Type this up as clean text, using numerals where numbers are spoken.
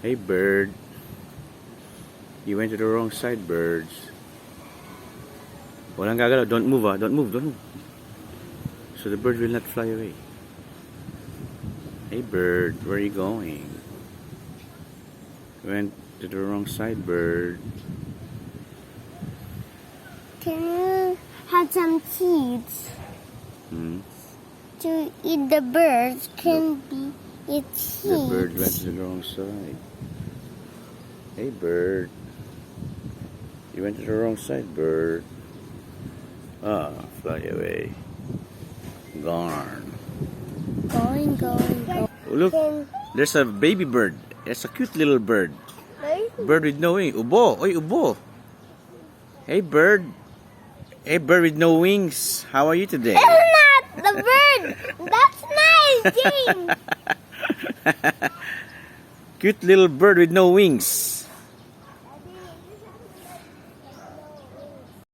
Hey, bird. You went to the wrong side, birds. Walang gagalaw. Don't move, ah. Don't move, don't move. So the bird will not fly away. Hey, bird. Where are you going? You went to the wrong side, bird. Can you have some seeds to eat? The birds can be eat seeds. The bird went to the wrong side. Hey, bird. You went to the wrong side, bird. Ah, fly away. Gone. Going. Oh, look, there's a baby bird. It's a cute little bird. Bird with no wings. Ubo. Oy, ubo. Hey, bird. Hey, bird with no wings. How are you today? It's not the bird. That's nice, James. Cute little bird with no wings.